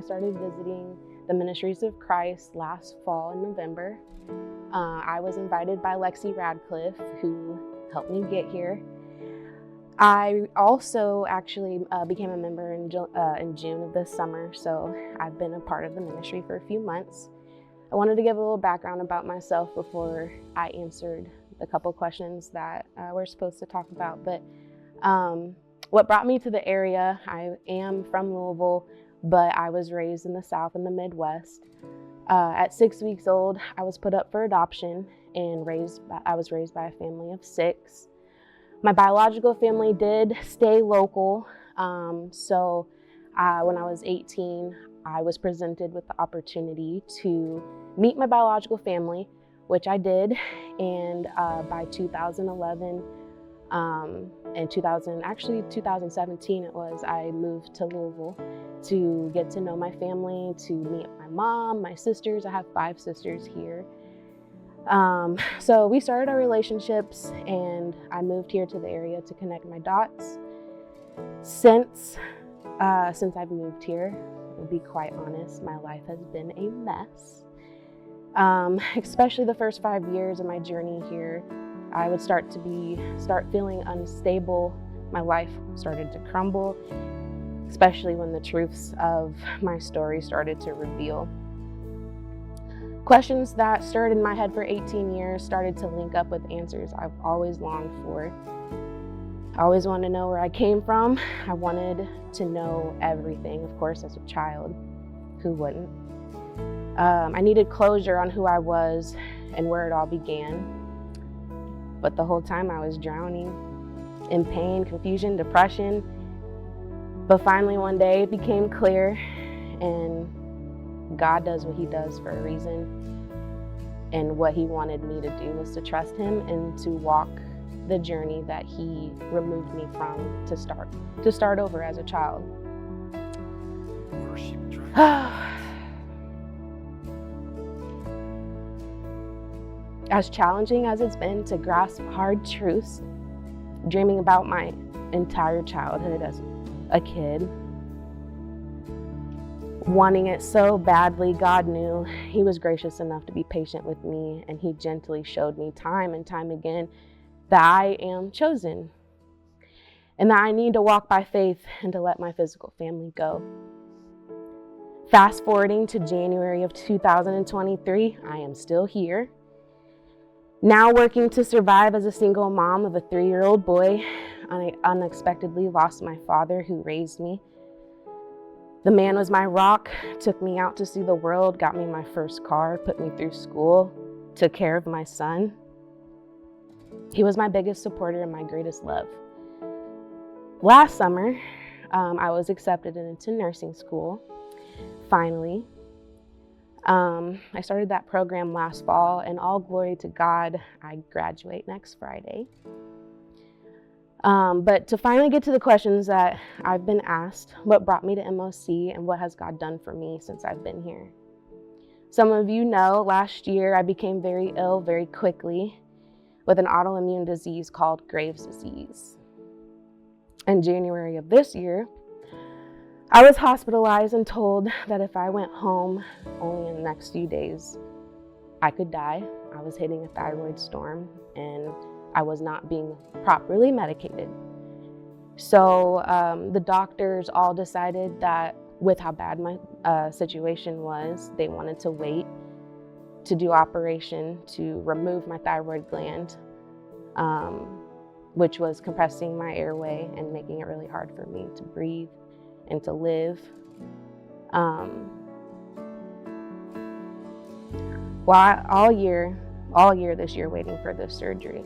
started visiting the Ministries of Christ last fall in November. I was invited by Lexi Radcliffe, who helped me get here. I also actually became a member in June of this summer, so I've been a part of the ministry for a few months. I wanted to give a little background about myself before I answered the couple questions that we're supposed to talk about. But what brought me to the area, I am from Louisville, but I was raised in the South and the Midwest. At 6 weeks old, I was put up for adoption and I was raised by a family of 6. My biological family did stay local, so when I was 18, I was presented with the opportunity to meet my biological family, which I did, and by 2011, and 2017 it was, I moved to Louisville to get to know my family, to meet my mom, my sisters. I have 5 sisters here. So we started our relationships, and I moved here to the area to connect my dots. Since I've moved here, I'll be quite honest, my life has been a mess. Especially the first 5 years of my journey here, I would start feeling unstable. My life started to crumble, especially when the truths of my story started to reveal. Questions that stirred in my head for 18 years started to link up with answers I've always longed for. I always wanted to know where I came from. I wanted to know everything, of course, as a child. Who wouldn't? I needed closure on who I was and where it all began. But the whole time I was drowning in pain, confusion, depression. But finally one day it became clear, and God does what he does for a reason. And what he wanted me to do was to trust him and to walk the journey that he removed me from to start over as a child. As challenging as it's been to grasp hard truths, dreaming about my entire childhood as a kid, wanting it so badly, God knew. He was gracious enough to be patient with me, and he gently showed me time and time again that I am chosen and that I need to walk by faith and to let my physical family go. Fast forwarding to January of 2023, I am still here, now working to survive as a single mom of a 3-year-old boy. I unexpectedly lost my father who raised me. The man was my rock, took me out to see the world, got me my first car, put me through school, took care of my son. He was my biggest supporter and my greatest love. Last summer, I was accepted into nursing school, finally. I started that program last fall, and all glory to God, I graduate next Friday. But to finally get to the questions that I've been asked, what brought me to MOC and what has God done for me since I've been here? Some of you know, last year I became very ill very quickly with an autoimmune disease called Graves' disease. In January of this year, I was hospitalized and told that if I went home only in the next few days, I could die. I was hitting a thyroid storm and I was not being properly medicated. So the doctors all decided that with how bad my situation was, they wanted to wait to do operation to remove my thyroid gland, which was compressing my airway and making it really hard for me to breathe and to live. All year this year waiting for this surgery,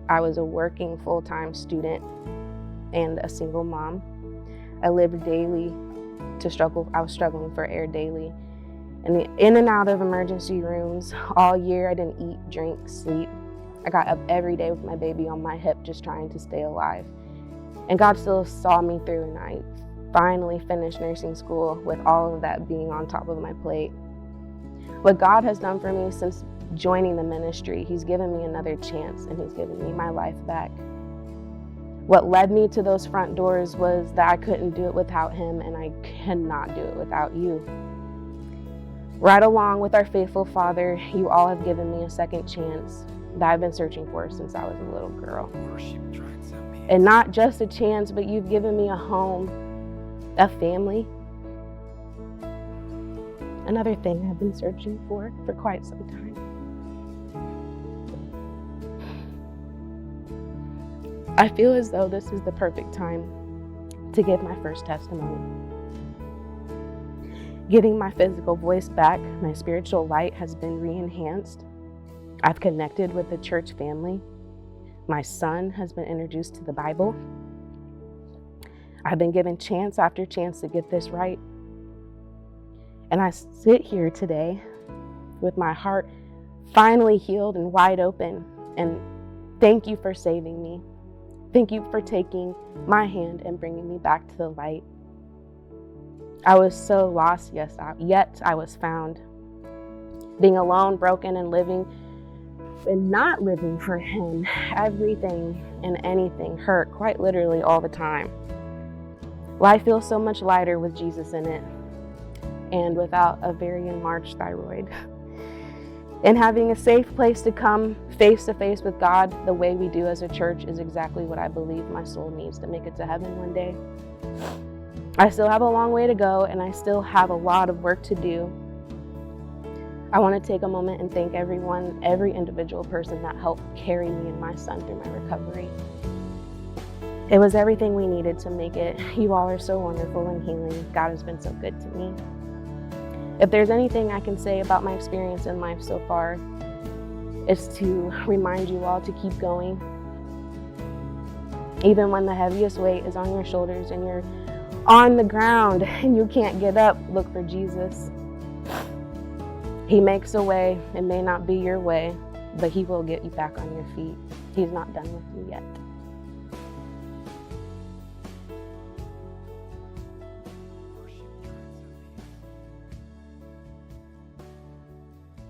I was a working full-time student and a single mom. I lived daily I was struggling for air daily. And in and out of emergency rooms all year. I didn't eat, drink, sleep. I got up every day with my baby on my hip just trying to stay alive. And God still saw me through, and I finally finished nursing school with all of that being on top of my plate. What God has done for me since joining the ministry, he's given me another chance and he's given me my life back. What led me to those front doors was that I couldn't do it without him, and I cannot do it without you. Right along with our faithful Father, you all have given me a second chance that I've been searching for since I was a little girl. And not just a chance, but you've given me a home, a family. Another thing I've been searching for quite some time. I feel as though this is the perfect time to give my first testimony. Getting my physical voice back, my spiritual light has been re-enhanced. I've connected with the church family. My son has been introduced to the Bible. I've been given chance after chance to get this right. And I sit here today with my heart finally healed and wide open. And thank you for saving me. Thank you for taking my hand and bringing me back to the light. I was so lost, yet I was found. Being alone, broken, and living and not living for him, everything and anything hurt, quite literally all the time. Life feels so much lighter with Jesus in it and without a very enlarged thyroid. And having a safe place to come face to face with God the way we do as a church is exactly what I believe my soul needs to make it to heaven one day. I still have a long way to go, and I still have a lot of work to do. I want to take a moment and thank every individual person that helped carry me and my son through my recovery. It was everything we needed to make it. You all are so wonderful and healing. God has been so good to me. If there's anything I can say about my experience in life so far, it's to remind you all to keep going. Even when the heaviest weight is on your shoulders and you're on the ground and you can't get up, look for Jesus. He makes a way. It may not be your way, but he will get you back on your feet. He's not done with you yet.